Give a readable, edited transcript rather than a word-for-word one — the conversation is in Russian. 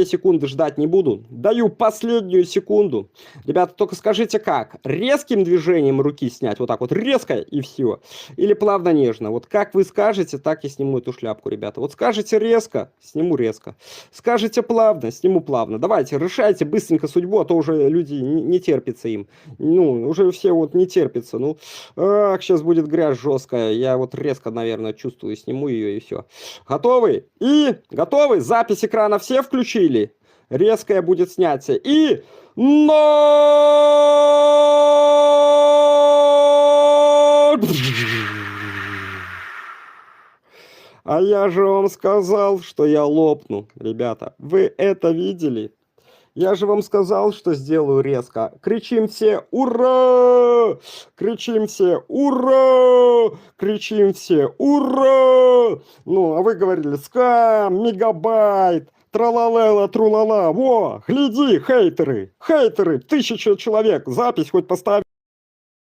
секунды ждать не буду. Даю последнюю секунду. Ребята, только скажите как? Резким движением руки снять, вот так вот резко и все. Или плавно-нежно. Вот как вы скажете, так я сниму эту шляпку, ребята. Вот скажете резко, сниму резко. Скажете плавно, сниму плавно. Давайте, решайте быстренько судьбу, а то уже люди не терпится им. Ну, уже все вот не терпится. Ну, ах, сейчас будет грязь жесткая. Я вот резко, наверное, чувствую, сниму ее и все. Готовы? И готовы? Запись экрана все включили? Резкое будет снятие. И... А я же вам сказал, что я лопну, ребята. Вы это видели? Я же вам сказал, что сделаю резко. Кричим все «Ура!» Кричим все «Ура!» Кричим все «Ура!» Ну, а вы говорили «Скам! Мегабайт!» Тралалела, трулала. Во, гляди, хейтеры! Хейтеры! 1000 человек! Запись хоть поставь.